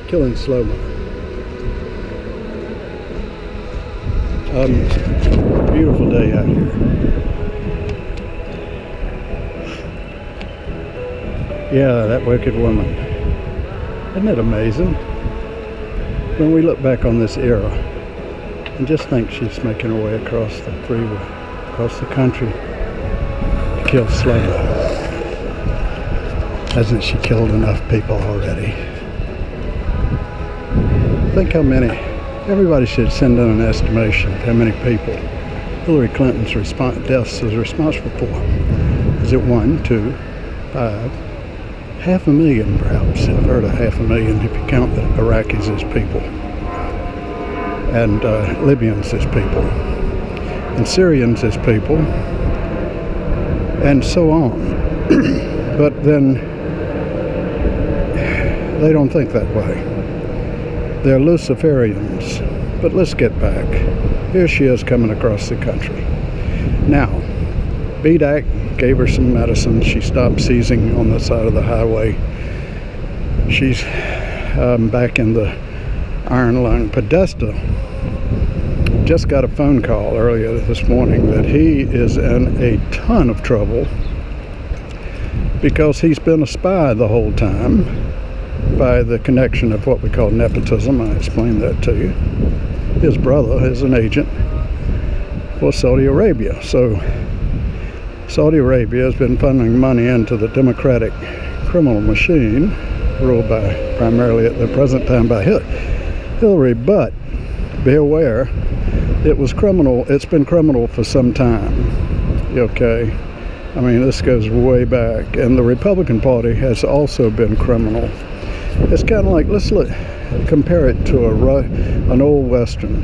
killing Slomo. Beautiful day out here. Yeah, that wicked woman. Isn't it amazing? When we look back on this era and just think she's making her way across the freeway, across the country to kill Slomo. Hasn't she killed enough people already? Think how many. Everybody should send in an estimation of how many people Hillary Clinton's deaths is responsible for. Is it 1, 2, 5, 500,000 perhaps? I've heard of 500,000 if you count the Iraqis as people, and Libyans as people, and Syrians as people, and so on. But then they don't think that way. They're Luciferians. But let's get back. Here she is coming across the country. Now, BDAC gave her some medicine. She stopped seizing on the side of the highway. She's back in the iron lung. Podesta just got a phone call earlier this morning that he is in a ton of trouble because he's been a spy the whole time by the connection of what we call nepotism. I explained that to you. His brother is an agent for Saudi Arabia. So Saudi Arabia has been funneling money into the democratic criminal machine ruled by primarily at the present time by Hillary. But be aware, it was criminal. It's been criminal for some time. Okay, I mean, this goes way back, and the Republican Party has also been criminal. It's kind of like, let's compare it to an old Western.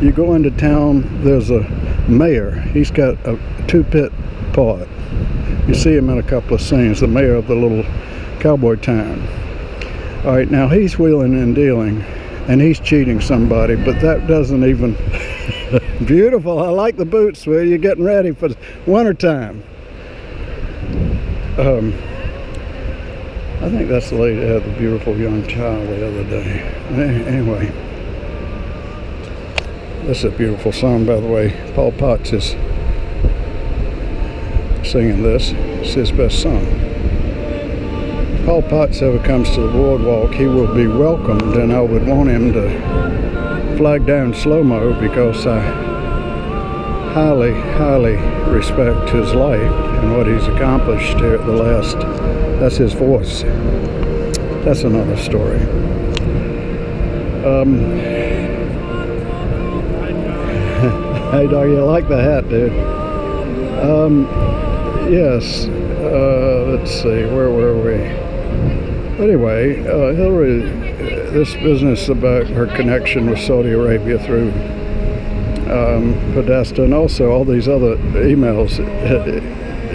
You go into town, there's a mayor. He's got a two-pit part. You see him in a couple of scenes, the mayor of the little cowboy town. All right, now he's wheeling and dealing, and he's cheating somebody, but that doesn't even... Beautiful, I like the boots, Will. You're getting ready for winter time. I think that's the lady that had the beautiful young child the other day. Anyway, this is a beautiful song, by the way. Paul Potts is singing this. It's his best song. Paul Potts ever comes to the boardwalk, he will be welcomed, and I would want him to flag down Slomo because I highly, highly respect his life and what he's accomplished here at the last. That's his voice. That's another story. Hey dog, you like the hat, dude? Yes. Let's see, where were we? Anyway, Hillary, this business about her connection with Saudi Arabia through Podesta, and also all these other emails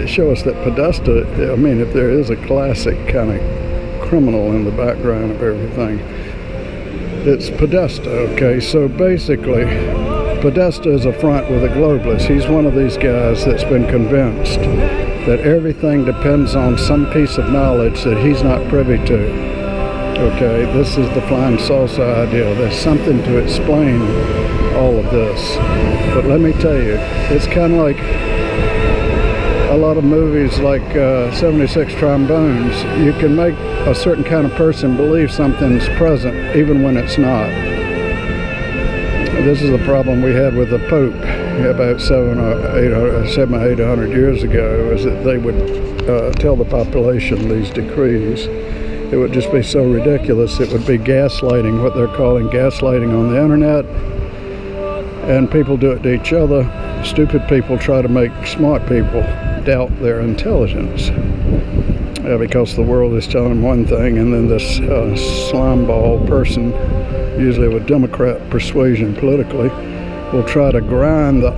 show us that Podesta, I mean, if there is a classic kind of criminal in the background of everything, it's Podesta. Okay, so basically Podesta is a front with a globalist. He's one of these guys that's been convinced that everything depends on some piece of knowledge that he's not privy to. Okay, this is the flying saucer idea. There's something to explain all of this. But let me tell you, it's kind of like a lot of movies like 76 Trombones. You can make a certain kind of person believe something's present even when it's not. This is the problem we had with the Pope about 700-800 years ago, is that they would tell the population these decrees. It would just be so ridiculous. It would be gaslighting, what they're calling gaslighting on the internet. And people do it to each other. Stupid people try to make smart people doubt their intelligence because the world is telling them one thing, and then this slime ball person, usually with Democrat persuasion politically, will try to grind the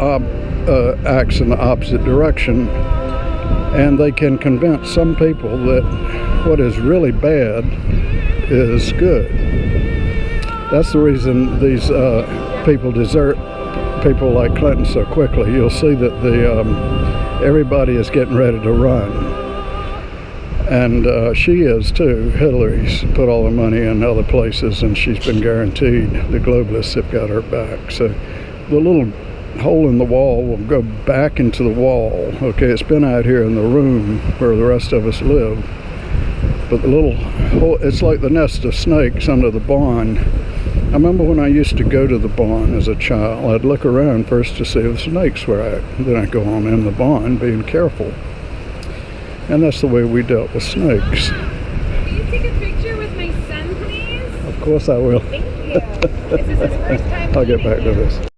axe in the opposite direction, and they can convince some people that what is really bad is good. That's the reason these people desert people like Clinton so quickly. You'll see that everybody is getting ready to run. And she is too. Hillary's put all her money in other places, and she's been guaranteed the globalists have got her back. So the little hole in the wall will go back into the wall. Okay, it's been out here in the room where the rest of us live, but the little hole, it's like the nest of snakes under the barn. I remember when I used to go to the barn as a child, I'd look around first to see if the snakes were out. Then I'd go on in the barn being careful. And that's the way we dealt with snakes. Will you take a picture with my son, please? Of course I will. Thank you. This is his first time I'll get meeting back to you. this.